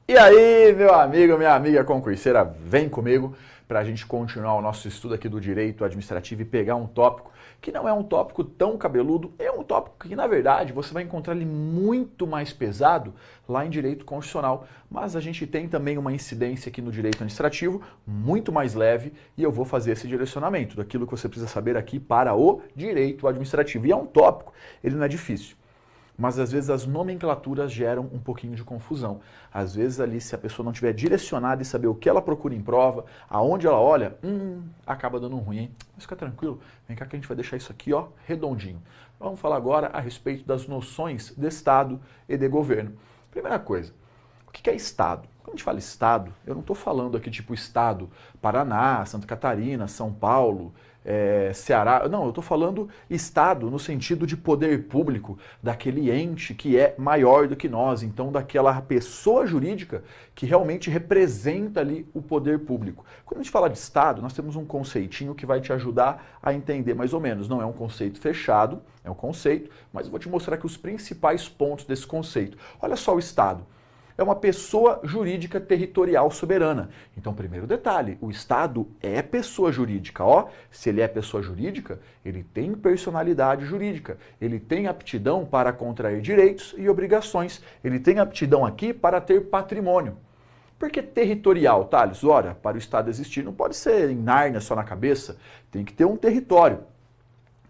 E aí, meu amigo, minha amiga concurseira, vem comigo para a gente continuar o nosso estudo aqui do direito administrativo e pegar um tópico que não é um tópico tão cabeludo, é um tópico que, na verdade, você vai encontrar ele muito mais pesado lá em direito constitucional, mas a gente tem também uma incidência aqui no direito administrativo muito mais leve e eu vou fazer esse direcionamento daquilo que você precisa saber aqui para o direito administrativo. E é um tópico, ele não é difícil. Mas às vezes as nomenclaturas geram um pouquinho de confusão. Às vezes ali, se a pessoa não tiver direcionada e saber o que ela procura em prova, aonde ela olha, acaba dando ruim, hein? Mas fica tranquilo, vem cá que a gente vai deixar isso aqui, ó, redondinho. Vamos falar agora a respeito das noções de Estado e de governo. Primeira coisa, o que é Estado? Quando a gente fala Estado, eu não estou falando aqui tipo Estado, Paraná, Santa Catarina, São Paulo, Ceará. Não, eu estou falando Estado no sentido de poder público, daquele ente que é maior do que nós, então daquela pessoa jurídica que realmente representa ali o poder público. Quando a gente fala de Estado, nós temos um conceitinho que vai te ajudar a entender mais ou menos. Não é um conceito fechado, é um conceito, mas eu vou te mostrar aqui os principais pontos desse conceito. Olha só o Estado. É uma pessoa jurídica territorial soberana. Então, primeiro detalhe, o Estado é pessoa jurídica. Ó, se ele é pessoa jurídica, ele tem personalidade jurídica, ele tem aptidão para contrair direitos e obrigações, ele tem aptidão aqui para ter patrimônio. Por que territorial, Thales? Ora, para o Estado existir não pode ser em Nárnia só na cabeça, tem que ter um território.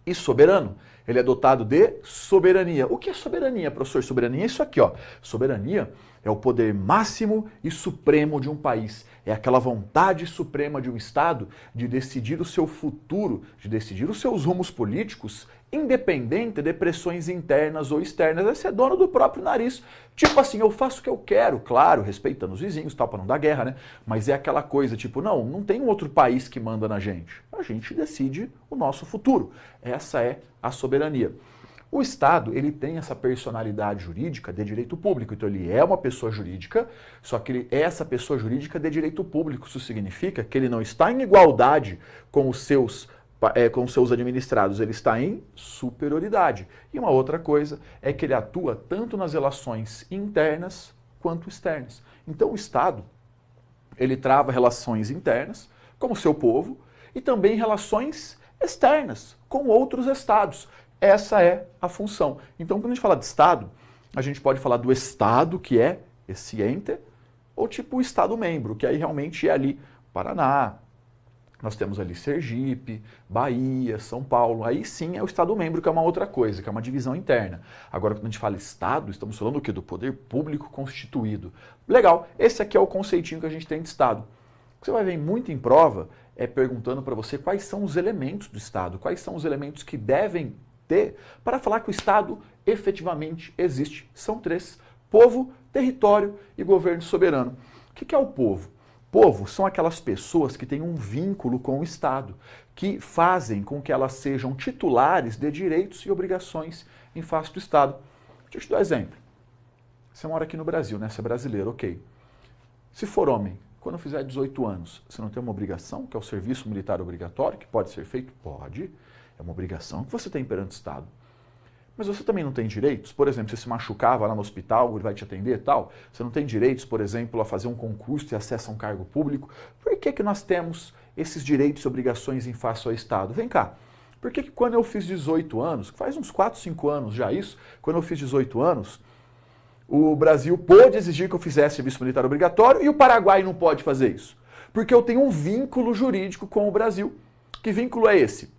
E soberano, ele é dotado de soberania. O que é soberania, professor? Soberania é isso aqui, ó. Soberania é o poder máximo e supremo de um país. É aquela vontade suprema de um Estado de decidir o seu futuro, de decidir os seus rumos políticos, independente de pressões internas ou externas. É ser dono do próprio nariz. Tipo assim, eu faço o que eu quero, claro, respeitando os vizinhos, tal, para não dar guerra, né? Mas é aquela coisa, tipo, não tem um outro país que manda na gente. A gente decide o nosso futuro. Essa é a soberania. O Estado, ele tem essa personalidade jurídica de direito público, então ele é uma pessoa jurídica, só que ele é essa pessoa jurídica de direito público. Isso significa que ele não está em igualdade com os seus administrados, ele está em superioridade. E uma outra coisa é que ele atua tanto nas relações internas quanto externas. Então o Estado, ele trava relações internas com o seu povo e também relações externas com outros estados. Essa é a função. Então, quando a gente fala de Estado, a gente pode falar do Estado, que é esse ente, ou tipo o Estado-membro, que aí realmente é ali Paraná, nós temos ali Sergipe, Bahia, São Paulo. Aí sim é o Estado-membro, que é uma outra coisa, que é uma divisão interna. Agora, quando a gente fala Estado, estamos falando do quê? Do poder público constituído. Legal, esse aqui é o conceitinho que a gente tem de Estado. O que você vai ver muito em prova é perguntando para você quais são os elementos do Estado, quais são os elementos que devem ter para falar que o Estado efetivamente existe. São três: povo, território e governo soberano. O que é o povo? Povo são aquelas pessoas que têm um vínculo com o Estado, que fazem com que elas sejam titulares de direitos e obrigações em face do Estado. Deixa eu te dar um exemplo. Você mora aqui no Brasil, né? Você é brasileiro, ok. Se for homem, quando fizer 18 anos, você não tem uma obrigação, que é o serviço militar obrigatório, que pode ser feito? Pode. É uma obrigação que você tem perante o Estado. Mas você também não tem direitos? Por exemplo, você se machucava lá no hospital, ele vai te atender e tal. Você não tem direitos, por exemplo, a fazer um concurso e acesso a um cargo público. Por que nós temos esses direitos e obrigações em face ao Estado? Vem cá. Por que quando eu fiz 18 anos, faz uns 4, 5 anos já isso, quando eu fiz 18 anos, o Brasil pôde exigir que eu fizesse serviço militar obrigatório e o Paraguai não pode fazer isso? Porque eu tenho um vínculo jurídico com o Brasil. Que vínculo é esse?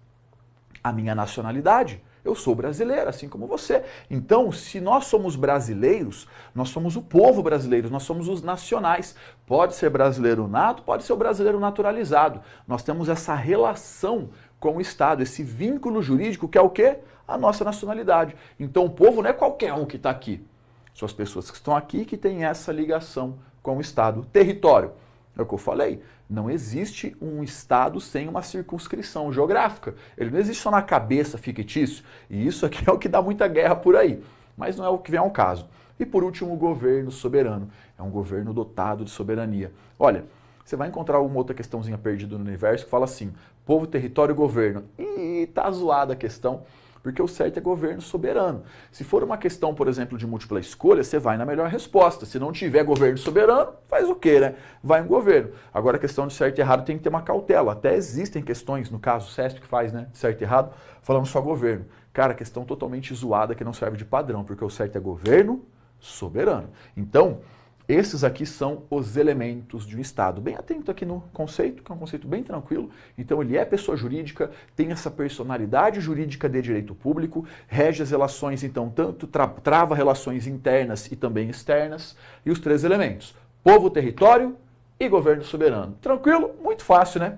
A minha nacionalidade. Eu sou brasileiro, assim como você. Então, se nós somos brasileiros, nós somos o povo brasileiro, nós somos os nacionais. Pode ser brasileiro nato, pode ser o brasileiro naturalizado. Nós temos essa relação com o Estado, esse vínculo jurídico que é o quê? A nossa nacionalidade. Então, o povo não é qualquer um que está aqui. São as pessoas que estão aqui que têm essa ligação com o Estado. Território. É o que eu falei. Não existe um Estado sem uma circunscrição geográfica. Ele não existe só na cabeça fictício. E isso aqui é o que dá muita guerra por aí. Mas não é o que vem ao caso. E por último, o governo soberano. É um governo dotado de soberania. Olha, você vai encontrar uma outra questãozinha perdida no universo que fala assim: povo, território e governo. E tá zoada a questão. porque o certo é governo soberano. Se for uma questão, por exemplo, de múltipla escolha, você vai na melhor resposta. Se não tiver governo soberano, faz o quê, né? Vai em governo. Agora, a questão de certo e errado tem que ter uma cautela. Até existem questões, no caso o CESP que faz, né, certo e errado, falando só governo. Cara, questão totalmente zoada que não serve de padrão, porque o certo é governo soberano. Então, esses aqui são os elementos de um Estado. Bem atento aqui no conceito, que é um conceito bem tranquilo. Então, ele é pessoa jurídica, tem essa personalidade jurídica de direito público, rege as relações, então, tanto trava relações internas e também externas. E os três elementos: povo, território e governo soberano. Tranquilo? Muito fácil, né?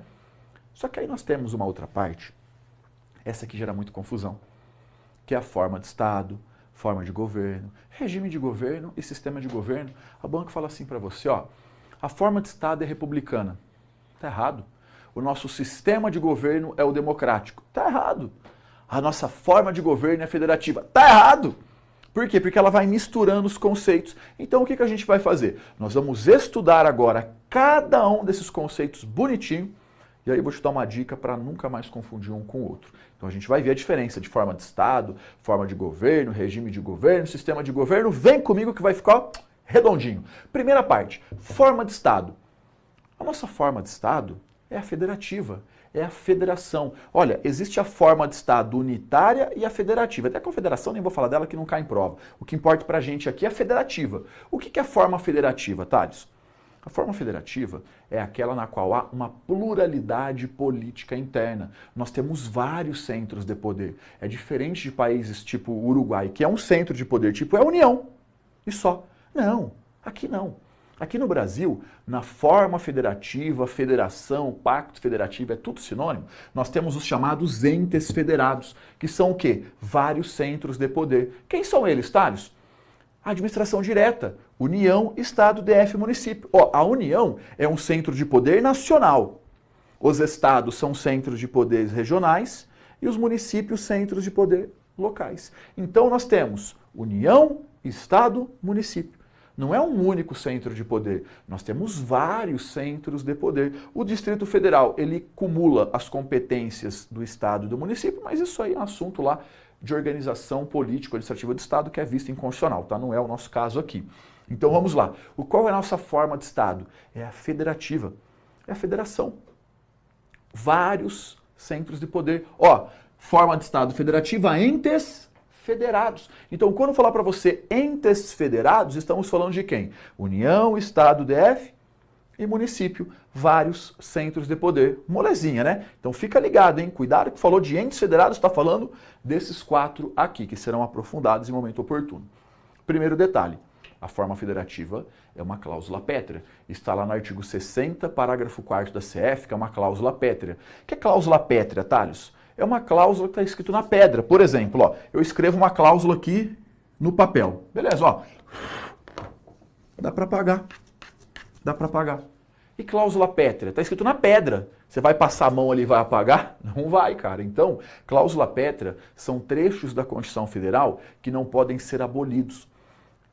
Só que aí nós temos uma outra parte, essa aqui gera muita confusão, que é a forma de Estado, forma de governo, regime de governo e sistema de governo. A banca fala assim para você, ó, a forma de Estado é republicana. Tá errado. O nosso sistema de governo é o democrático. Tá errado. A nossa forma de governo é federativa. Tá errado. Por quê? Porque ela vai misturando os conceitos. Então o que a gente vai fazer? Nós vamos estudar agora cada um desses conceitos bonitinho. E aí eu vou te dar uma dica para nunca mais confundir um com o outro. Então a gente vai ver a diferença de forma de Estado, forma de governo, regime de governo, sistema de governo. Vem comigo que vai ficar redondinho. Primeira parte, forma de Estado. A nossa forma de Estado é a federativa, é a federação. Olha, existe a forma de Estado unitária e a federativa. Até a confederação, nem vou falar dela que não cai em prova. O que importa pra gente aqui é a federativa. O que é a forma federativa, Thales? A forma federativa é aquela na qual há uma pluralidade política interna. Nós temos vários centros de poder. É diferente de países tipo o Uruguai, que é um centro de poder, tipo é a União. E só. Não, aqui não. Aqui no Brasil, na forma federativa, federação, pacto federativo, é tudo sinônimo. Nós temos os chamados entes federados, que são o quê? Vários centros de poder. Quem são eles, Thales? A administração direta, União, Estado, DF, município. Ó, a União é um centro de poder nacional. Os estados são centros de poderes regionais e os municípios centros de poder locais. Então nós temos União, Estado, município. Não é um único centro de poder, nós temos vários centros de poder. O Distrito Federal, ele cumula as competências do Estado e do município, mas isso aí é um assunto lá de organização político-administrativa do Estado que é visto inconstitucional, tá? Não é o nosso caso aqui. Então vamos lá. Qual é a nossa forma de Estado? É a federativa, é a federação. Vários centros de poder. Ó, forma de Estado federativa, entes federados. Então, quando eu falar para você entes federados, estamos falando de quem? União, Estado, DF e município. Vários centros de poder. Molezinha, né? Então fica ligado, hein? Cuidado que falou de entes federados, está falando desses 4 aqui, que serão aprofundados em momento oportuno. Primeiro detalhe, a forma federativa é uma cláusula pétrea. Está lá no artigo 60, parágrafo 4º da CF, que é uma cláusula pétrea. O que é cláusula pétrea, Thales? É uma cláusula que está escrito na pedra. Por exemplo, ó, eu escrevo uma cláusula aqui no papel. Beleza, ó. Dá para pagar. Dá para pagar. E cláusula pétrea? Está escrito na pedra. Você vai passar a mão ali e vai apagar? Não vai, cara. Então, cláusula pétrea são trechos da Constituição Federal que não podem ser abolidos.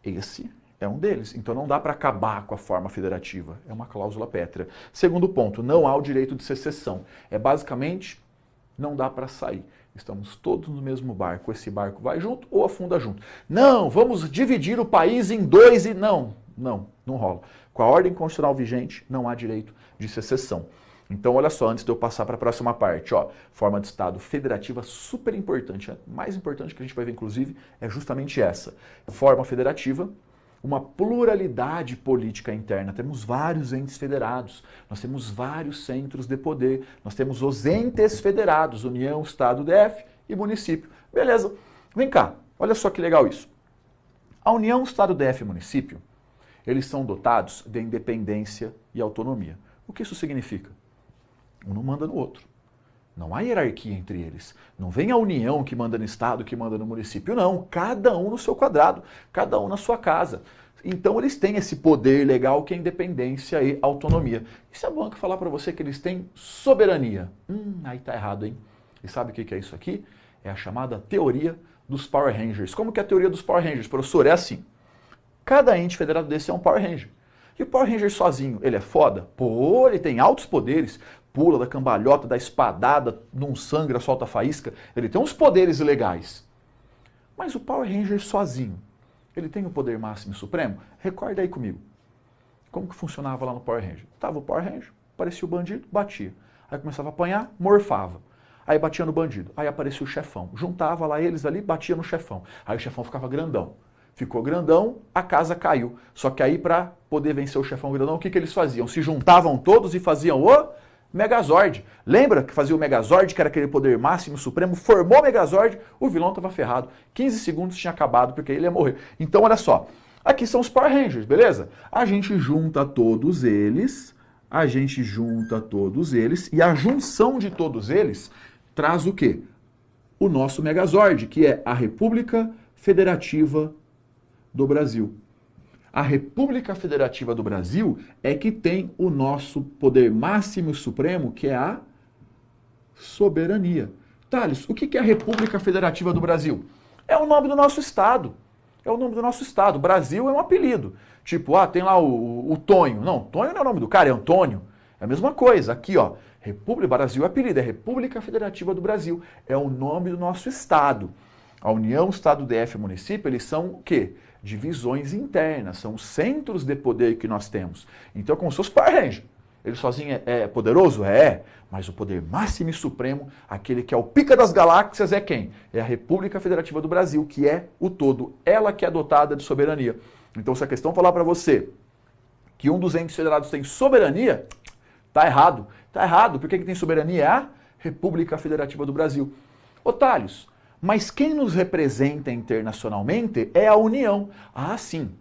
Esse é um deles. Então não dá para acabar com a forma federativa. É uma cláusula pétrea. Segundo ponto, não há o direito de secessão. É basicamente, não dá para sair. Estamos todos no mesmo barco. Esse barco vai junto ou afunda junto. Não, vamos dividir o país em 2 e... Não rola. Com a ordem constitucional vigente, não há direito de secessão. Então, olha só, antes de eu passar para a próxima parte, ó, forma de Estado federativa super importante, a mais importante que a gente vai ver, inclusive, é justamente essa. Forma federativa, uma pluralidade política interna. Temos vários entes federados, nós temos vários centros de poder, nós temos os entes federados, União, Estado, DF e município. Beleza, vem cá, olha só que legal isso. A União, Estado, DF e município, eles são dotados de independência e autonomia. O que isso significa? Um não manda no outro. Não há hierarquia entre eles. Não vem a União que manda no Estado, que manda no município. Não, cada um no seu quadrado, cada um na sua casa. Então eles têm esse poder legal que é independência e autonomia. E se a banca falar para você que eles têm soberania? Aí tá errado, hein? E sabe o que é isso aqui? É a chamada teoria dos Power Rangers. Como que é a teoria dos Power Rangers, professor? É assim. Cada ente federado desse é um Power Ranger. E o Power Ranger sozinho, ele é foda? Pô, ele tem altos poderes. pula, dá cambalhota, dá espadada, não sangra, solta faísca. Ele tem uns poderes legais. Mas o Power Ranger sozinho, ele tem o poder máximo e supremo? Recorda aí comigo. Como que funcionava lá no Power Ranger? Tava o Power Ranger, aparecia o bandido, batia. Aí começava a apanhar, morfava. Aí batia no bandido, aí aparecia o chefão. Juntava lá eles ali, batia no chefão. Aí o chefão ficava grandão. Ficou grandão, a casa caiu. Só que aí, para poder vencer o chefão grandão, o que eles faziam? Se juntavam todos e faziam o Megazord. Lembra que fazia o Megazord, que era aquele poder máximo supremo? Formou o Megazord, o vilão estava ferrado. 15 segundos tinha acabado, porque ele ia morrer. Então, olha só. Aqui são os Power Rangers, beleza? A gente junta todos eles, e a junção de todos eles traz o quê? O nosso Megazord, que é a República Federativa do Brasil. A República Federativa do Brasil é que tem o nosso poder máximo e supremo, que é a soberania. Thales, o que é a República Federativa do Brasil? É o nome do nosso Estado. É o nome do nosso Estado. Brasil é um apelido. Tipo, tem lá o Tonho. Não, Tonho não é o nome do cara, é Antônio. É a mesma coisa. Aqui, ó, República, Brasil é apelido, é República Federativa do Brasil. É o nome do nosso Estado. A União, Estado, DF e município, eles são o quê? Divisões internas, são os centros de poder que nós temos. Então é como se fosse Power Ranger. Ele sozinho é poderoso? É, mas o poder máximo e supremo, aquele que é o pica das galáxias, é quem? É a República Federativa do Brasil, que é o todo, ela que é dotada de soberania. Então se a questão falar para você que um dos entes federados tem soberania, tá errado. Tá errado, porque quem tem soberania é a República Federativa do Brasil. Ô Thales, mas quem nos representa internacionalmente é a União. Ah, sim.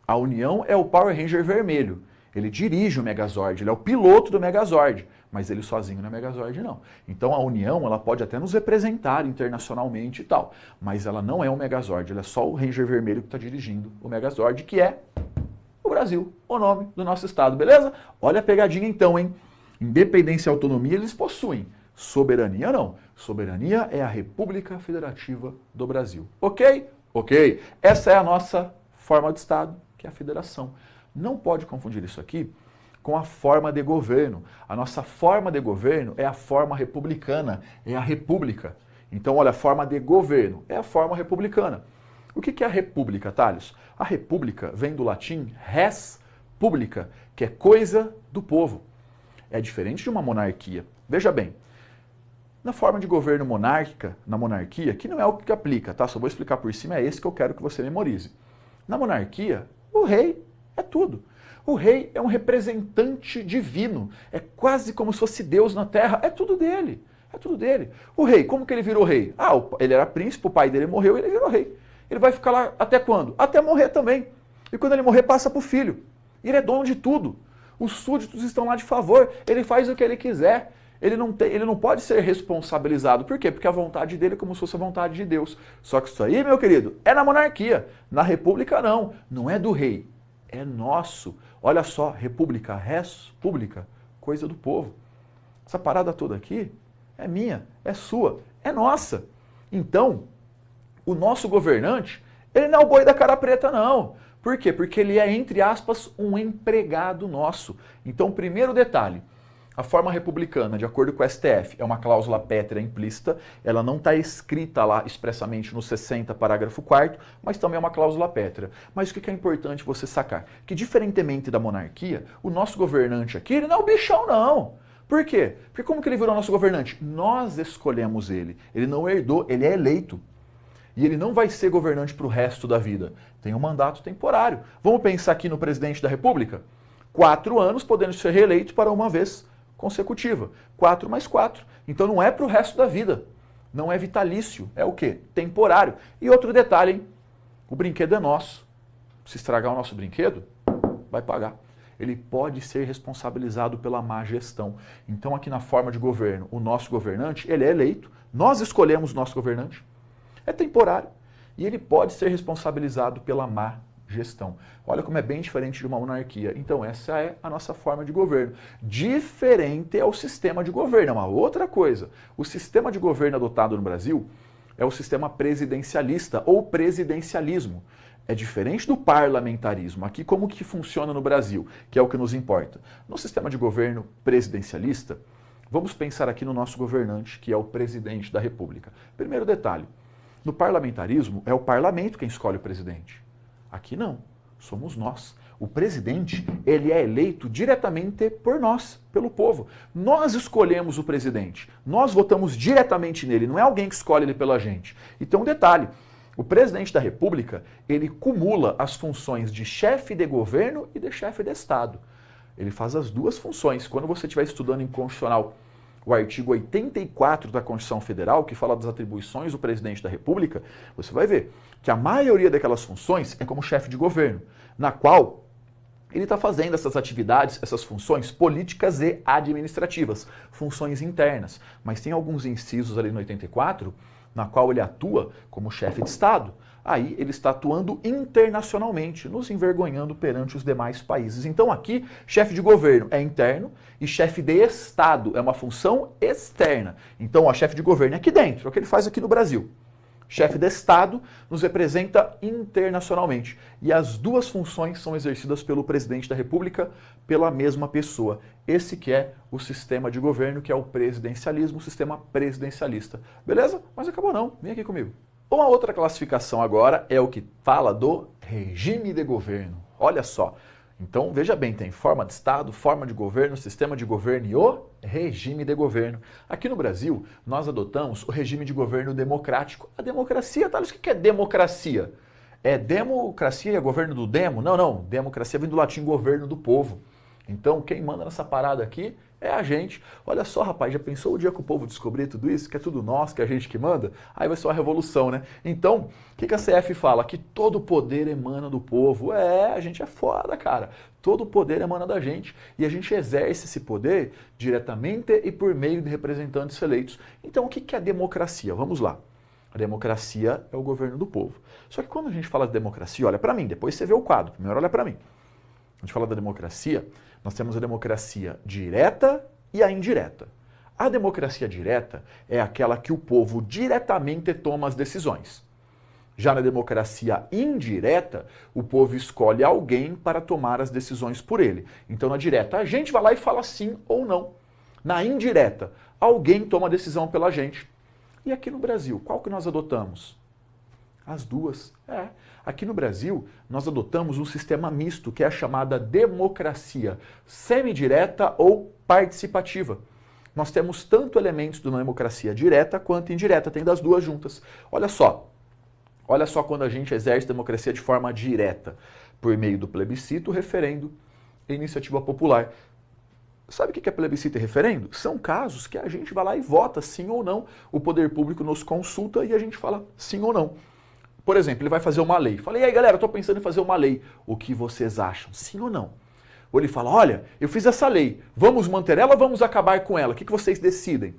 A União é o Power Ranger vermelho. Ele dirige o Megazord, ele é o piloto do Megazord. Mas ele sozinho não é Megazord, não. Então a União, ela pode até nos representar internacionalmente e tal. Mas ela não é o Megazord, ela é só o Ranger vermelho que está dirigindo o Megazord, que é o Brasil, o nome do nosso estado, beleza? Olha a pegadinha então, hein? Independência e autonomia eles possuem. Soberania não. Soberania é a República Federativa do Brasil. Ok? Ok. Essa é a nossa forma de Estado, que é a federação. Não pode confundir isso aqui com a forma de governo. A nossa forma de governo é a forma republicana, é a república. Então, olha, a forma de governo é a forma republicana. O que é a república, Thales? A república vem do latim res publica, que é coisa do povo. É diferente de uma monarquia. Veja bem, na forma de governo monárquica, na monarquia, que não é o que aplica, tá? Só vou explicar por cima, é esse que eu quero que você memorize. Na monarquia, o rei é tudo. O rei é um representante divino. É quase como se fosse Deus na terra. É tudo dele. É tudo dele. O rei, como que ele virou rei? Ele era príncipe, o pai dele morreu e ele virou rei. Ele vai ficar lá até quando? Até morrer também. E quando ele morrer, passa para o filho. Ele é dono de tudo. Os súditos estão lá de favor. Ele faz o que ele quiser. Ele não pode ser responsabilizado. Por quê? Porque a vontade dele é como se fosse a vontade de Deus. Só que isso aí, meu querido, é na monarquia. Na república, não. Não é do rei. É nosso. Olha só, república, res pública, coisa do povo. Essa parada toda aqui é minha, é sua, é nossa. Então, o nosso governante, ele não é o boi da cara preta, não. Por quê? Porque ele é, entre aspas, um empregado nosso. Então, primeiro detalhe, a forma republicana, de acordo com o STF, é uma cláusula pétrea implícita, ela não está escrita lá expressamente no 60, parágrafo 4º, mas também é uma cláusula pétrea. Mas o que é importante você sacar? Que diferentemente da monarquia, o nosso governante aqui, ele não é o bichão, não. Por quê? Porque como que ele virou nosso governante? Nós escolhemos ele. Ele não herdou, ele é eleito. E ele não vai ser governante para o resto da vida. Tem um mandato temporário. Vamos pensar aqui no presidente da República? 4 anos podendo ser reeleito para uma vez consecutiva. 4 mais 4. Então não é para o resto da vida. Não é vitalício. É o quê? Temporário. E outro detalhe, hein? O brinquedo é nosso. Se estragar o nosso brinquedo, vai pagar. Ele pode ser responsabilizado pela má gestão. Então aqui na forma de governo, o nosso governante, ele é eleito. Nós escolhemos o nosso governante. É temporário. E ele pode ser responsabilizado pela má gestão. Olha como é bem diferente de uma monarquia. Então essa é a nossa forma de governo. Diferente é o sistema de governo, é uma outra coisa. O sistema de governo adotado no Brasil é o sistema presidencialista ou presidencialismo. É diferente do parlamentarismo. Aqui como que funciona no Brasil, que é o que nos importa. No sistema de governo presidencialista, Vamos pensar aqui no nosso governante, que é o presidente da República. Primeiro detalhe, no parlamentarismo é o parlamento quem escolhe o presidente. Aqui não, somos nós. O presidente, ele é eleito diretamente por nós, pelo povo. Nós escolhemos o presidente, nós votamos diretamente nele, não é alguém que escolhe ele pela gente. Então, um detalhe, o presidente da República, ele cumula as funções de chefe de governo e de chefe de Estado. Ele faz as duas funções. Quando você estiver estudando em constitucional o artigo 84 da Constituição Federal, que fala das atribuições do presidente da República, você vai ver que a maioria daquelas funções é como chefe de governo, na qual ele está fazendo essas atividades, essas funções políticas e administrativas, funções internas. Mas tem alguns incisos ali no 84, na qual ele atua como chefe de Estado. Aí ele está atuando internacionalmente, nos envergonhando perante os demais países. Então aqui, chefe de governo é interno e chefe de Estado é uma função externa. Então, chefe de governo é aqui dentro, é o que ele faz aqui no Brasil. Chefe de Estado nos representa internacionalmente. E as duas funções são exercidas pelo presidente da República, pela mesma pessoa. Esse que é o sistema de governo, que é o presidencialismo, o sistema presidencialista. Beleza? Mas acabou não, vem aqui comigo. Uma outra classificação agora é o que fala do regime de governo. Olha só. Então, veja bem, tem forma de Estado, forma de governo, sistema de governo e o regime de governo. Aqui no Brasil, nós adotamos o regime de governo democrático. A democracia, Thales, o que é democracia? É democracia, é governo do demo? Não, não. Democracia vem do latim governo do povo. Então, quem manda nessa parada aqui é a gente. Olha só, rapaz, já pensou o dia que o povo descobrir tudo isso? Que é tudo nós, que é a gente que manda? Aí vai ser uma revolução, né? Então, o que a CF fala? Que todo poder emana do povo. A gente é foda, cara. Todo poder emana da gente. E a gente exerce esse poder diretamente e por meio de representantes eleitos. Então, o que é a democracia? Vamos lá. A democracia é o governo do povo. Só que quando a gente fala de democracia, olha para mim, depois você vê o quadro. Primeiro olha para mim. A gente fala da democracia, nós temos a democracia direta e a indireta. A democracia direta é aquela que o povo diretamente toma as decisões. Já na democracia indireta, o povo escolhe alguém para tomar as decisões por ele. Então, na direta, a gente vai lá e fala sim ou não. Na indireta, alguém toma a decisão pela gente. E aqui no Brasil, qual que nós adotamos? As duas. Aqui no Brasil, nós adotamos um sistema misto, que é a chamada democracia semidireta ou participativa. Nós temos tanto elementos de uma democracia direta quanto indireta, tem das duas juntas. Olha só quando a gente exerce democracia de forma direta, por meio do plebiscito, referendo e iniciativa popular. Sabe o que é plebiscito e referendo? São casos que a gente vai lá e vota sim ou não, o poder público nos consulta e a gente fala sim ou não. Por exemplo, ele vai fazer uma lei. Fala, e aí galera, eu estou pensando em fazer uma lei. O que vocês acham? Sim ou não? Ou ele fala, olha, eu fiz essa lei, vamos manter ela ou vamos acabar com ela? O que vocês decidem?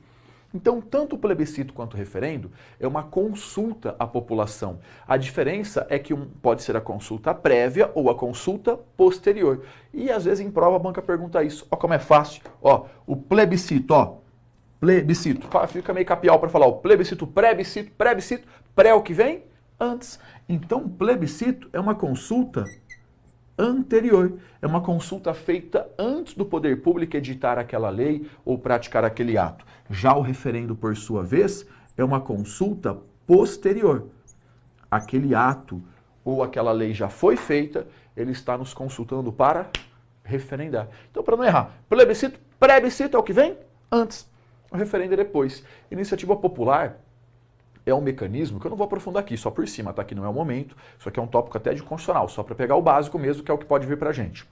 Então, tanto o plebiscito quanto o referendo é uma consulta à população. A diferença é que pode ser a consulta prévia ou a consulta posterior. E às vezes em prova a banca pergunta isso. Ó como é fácil. Ó, o plebiscito, plebiscito. Fica meio capial para falar, o plebiscito, plebiscito, pré o que vem? Antes. Então, o plebiscito é uma consulta anterior. É uma consulta feita antes do poder público editar aquela lei ou praticar aquele ato. Já o referendo, por sua vez, é uma consulta posterior. Aquele ato ou aquela lei já foi feita, ele está nos consultando para referendar. Então, para não errar, plebiscito, plebiscito é o que vem? Antes. O referendo é depois. Iniciativa popular é um mecanismo que eu não vou aprofundar aqui, só por cima, tá? Que não é o momento. Isso aqui é um tópico até de constitucional, só para pegar o básico mesmo, que é o que pode vir para a gente.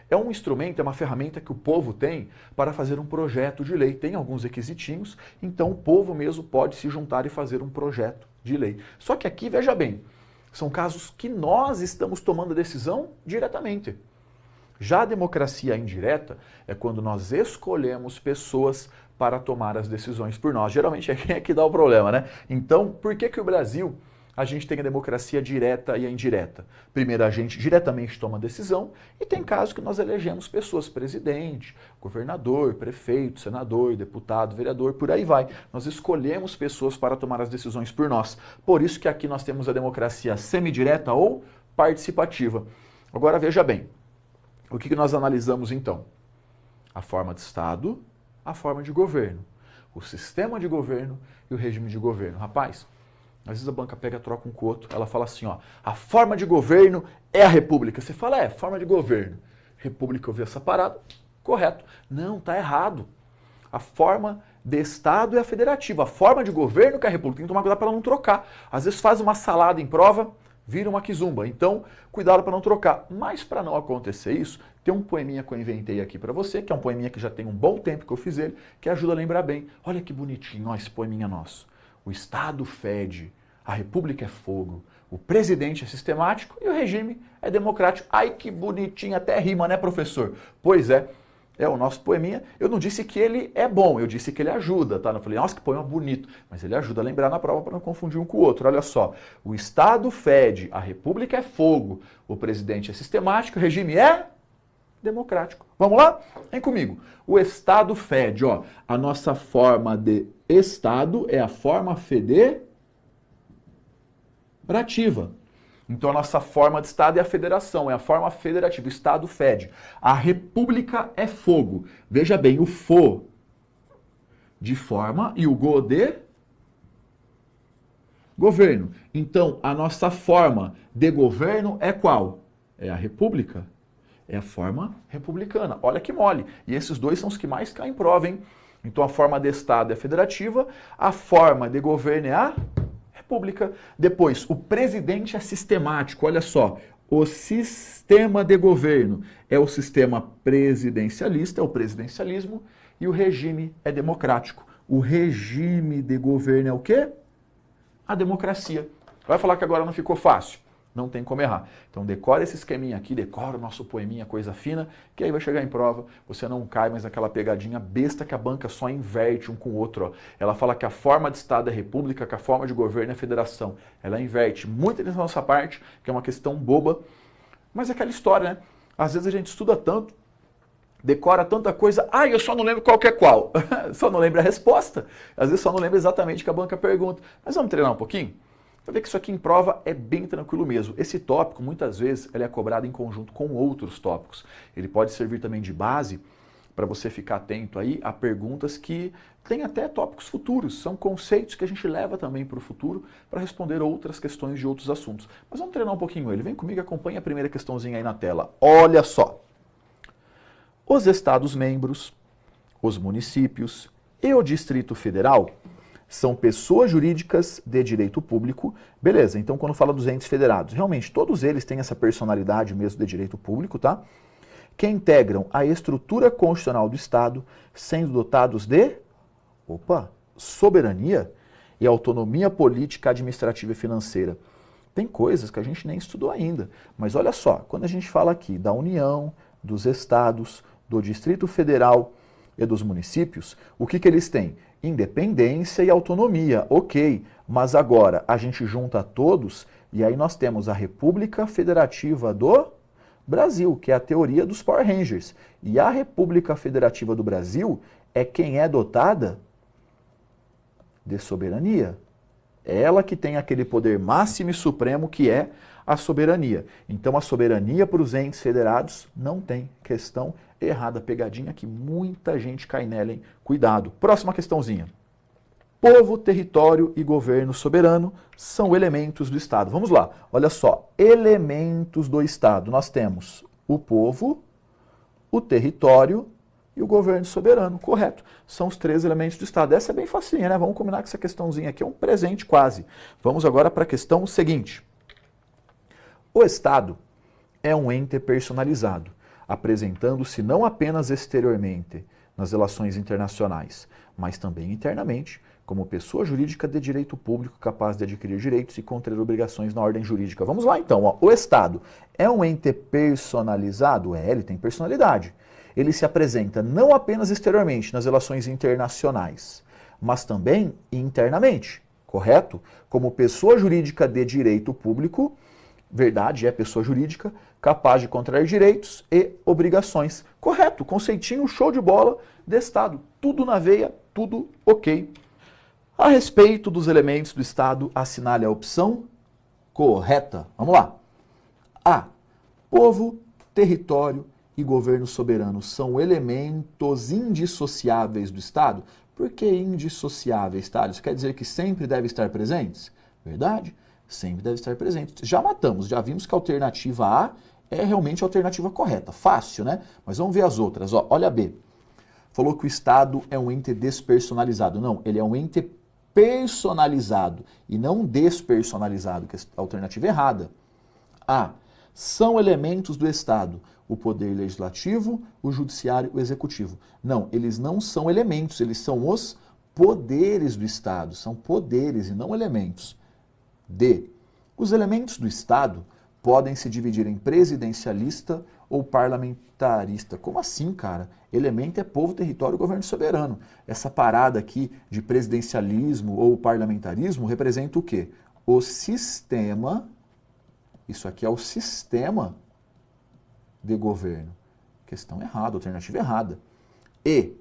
É um instrumento, é uma ferramenta que o povo tem para fazer um projeto de lei. Tem alguns requisitinhos, então o povo mesmo pode se juntar e fazer um projeto de lei. Só que aqui, veja bem, são casos que nós estamos tomando a decisão diretamente. Já a democracia indireta é quando nós escolhemos pessoas para tomar as decisões por nós. Geralmente é quem é que dá o problema, né? Então, por que o Brasil, a gente tem a democracia direta e a indireta? Primeiro, a gente diretamente toma a decisão e tem casos que nós elegemos pessoas, presidente, governador, prefeito, senador, deputado, vereador, por aí vai. Nós escolhemos pessoas para tomar as decisões por nós. Por isso que aqui nós temos a democracia semidireta ou participativa. Agora, veja bem, o que nós analisamos então? A forma de Estado a forma de governo, o sistema de governo e o regime de governo. Rapaz, às vezes a banca pega, troca um com o outro, ela fala assim, ó, a forma de governo é a república. Você fala, forma de governo. República, eu vi essa parada, correto. Não, tá errado. A forma de Estado é a federativa, a forma de governo que é a república. Tem que tomar cuidado para ela não trocar. Às vezes faz uma salada em prova, vira uma quizumba. Então, cuidado para não trocar. Mas para não acontecer isso, tem um poeminha que eu inventei aqui para você, que é um poeminha que já tem um bom tempo que eu fiz ele, que ajuda a lembrar bem. Olha que bonitinho, ó, esse poeminha nosso. O Estado fede, a república é fogo, o presidente é sistemático e o regime é democrático. Ai, que bonitinho, até rima, né, professor? Pois é o nosso poeminha. Eu não disse que ele é bom, eu disse que ele ajuda, tá? Não falei, nossa, que poema bonito. Mas ele ajuda a lembrar na prova para não confundir um com o outro. Olha só, o Estado fede, a república é fogo, o presidente é sistemático, o regime é democrático. Vamos lá? Vem comigo. O Estado fede, ó, a nossa forma de Estado é a forma federativa. Então a nossa forma de Estado é a federação, é a forma federativa. O Estado fede. A república é fogo. Veja bem, o fo de forma e o go de governo. Então a nossa forma de governo é qual? É a república. É a forma republicana. Olha que mole. E esses dois são os que mais caem em prova, hein? Então a forma de Estado é a federativa, a forma de governo é a república. Depois, o presidente é sistemático. Olha só, o sistema de governo é o sistema presidencialista, é o presidencialismo, e o regime é democrático. O regime de governo é o quê? A democracia. Vai falar que agora não ficou fácil? Não tem como errar. Então decora esse esqueminha aqui, decora o nosso poeminha, coisa fina, que aí vai chegar em prova, você não cai mais naquela pegadinha besta que a banca só inverte um com o outro. Ó. Ela fala que a forma de Estado é república, que a forma de governo é federação. Ela inverte muito dessa nossa parte, que é uma questão boba, mas é aquela história, né? Às vezes a gente estuda tanto, decora tanta coisa, eu só não lembro qual que é qual. Só não lembro a resposta. Às vezes só não lembro exatamente o que a banca pergunta. Mas vamos treinar um pouquinho? Para ver que isso aqui em prova é bem tranquilo mesmo. Esse tópico, muitas vezes, ele é cobrado em conjunto com outros tópicos. Ele pode servir também de base para você ficar atento aí a perguntas que têm até tópicos futuros. São conceitos que a gente leva também para o futuro para responder outras questões de outros assuntos. Mas vamos treinar um pouquinho ele. Vem comigo, acompanha a primeira questãozinha aí na tela. Olha só. Os Estados-membros, os municípios e o Distrito Federal são pessoas jurídicas de direito público. Beleza, então quando fala dos entes federados, realmente todos eles têm essa personalidade mesmo de direito público, tá? Que integram a estrutura constitucional do Estado, sendo dotados de, soberania e autonomia política, administrativa e financeira. Tem coisas que a gente nem estudou ainda, mas olha só, quando a gente fala aqui da União, dos Estados, do Distrito Federal e dos municípios, o que eles têm? Independência e autonomia, ok, mas agora a gente junta todos e aí nós temos a República Federativa do Brasil, que é a teoria dos Power Rangers. E a República Federativa do Brasil é quem é dotada de soberania. Ela que tem aquele poder máximo e supremo que é a soberania. Então a soberania para os entes federados não tem questão errada, pegadinha que muita gente cai nela, hein? Cuidado. Próxima questãozinha. Povo, território e governo soberano são elementos do Estado. Vamos lá. Olha só. Elementos do Estado. Nós temos o povo, o território e o governo soberano. Correto. São os três elementos do Estado. Essa é bem facinha, né? Vamos combinar que essa questãozinha aqui é um presente quase. Vamos agora para a questão seguinte. O Estado é um ente personalizado, apresentando-se não apenas exteriormente nas relações internacionais, mas também internamente, como pessoa jurídica de direito público capaz de adquirir direitos e contrair obrigações na ordem jurídica. Vamos lá então, ó. O Estado é um ente personalizado? Ele tem personalidade. Ele se apresenta não apenas exteriormente nas relações internacionais, mas também internamente, correto? Como pessoa jurídica de direito público, verdade, é pessoa jurídica, capaz de contrair direitos e obrigações. Correto, conceitinho show de bola de Estado. Tudo na veia, tudo ok. A respeito dos elementos do Estado, assinale a opção correta. Vamos lá. A. Povo, território e governo soberano são elementos indissociáveis do Estado? Por que indissociáveis, tá? Isso quer dizer que sempre devem estar presentes? Verdade? Sempre deve estar presente. Já matamos, já vimos que a alternativa A é realmente a alternativa correta. Fácil, né? Mas vamos ver as outras. Ó, olha a B. Falou que o Estado é um ente despersonalizado. Não, ele é um ente personalizado e não despersonalizado, que é a alternativa errada. A. São elementos do Estado o poder legislativo, o judiciário, o executivo. Não, eles não são elementos, eles são os poderes do Estado. São poderes e não elementos. D. Os elementos do Estado podem se dividir em presidencialista ou parlamentarista. Como assim, cara? Elemento é povo, território e governo soberano. Essa parada aqui de presidencialismo ou parlamentarismo representa o quê? O sistema, isso aqui é o sistema de governo. Questão errada, alternativa errada. E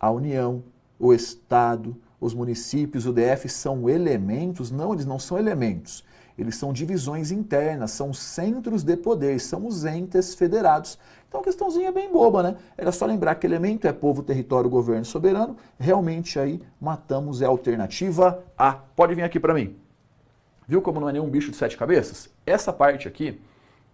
a União, o Estado, os municípios, o DF são elementos? Não, eles não são elementos. Eles são divisões internas, são centros de poder, são os entes federados. Então a questãozinha é bem boba, né? Era só lembrar que elemento é povo, território, governo soberano. Realmente aí matamos é a alternativa A. Pode vir aqui para mim. Viu como não é nenhum bicho de 7 cabeças? Essa parte aqui,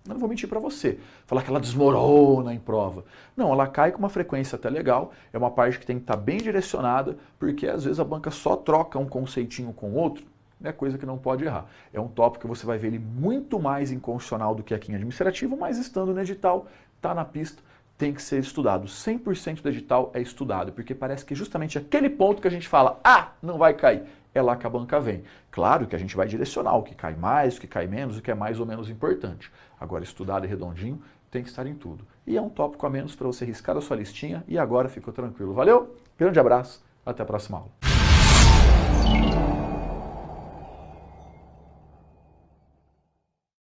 eu não vou mentir para você, falar que ela desmorona em prova. Não, ela cai com uma frequência até legal, é uma parte que tem que estar bem direcionada, porque às vezes a banca só troca um conceitinho com outro, é coisa que não pode errar. É um tópico que você vai ver ele muito mais inconstitucional do que aqui em administrativo, mas estando no edital, está na pista, tem que ser estudado. 100% do edital é estudado, porque parece que justamente aquele ponto que a gente fala, não vai cair, é lá que a banca vem. Claro que a gente vai direcionar o que cai mais, o que cai menos, o que é mais ou menos importante. Agora, estudado e redondinho, tem que estar em tudo. E é um tópico a menos para você riscar a sua listinha e agora ficou tranquilo. Valeu? Grande abraço, até a próxima aula.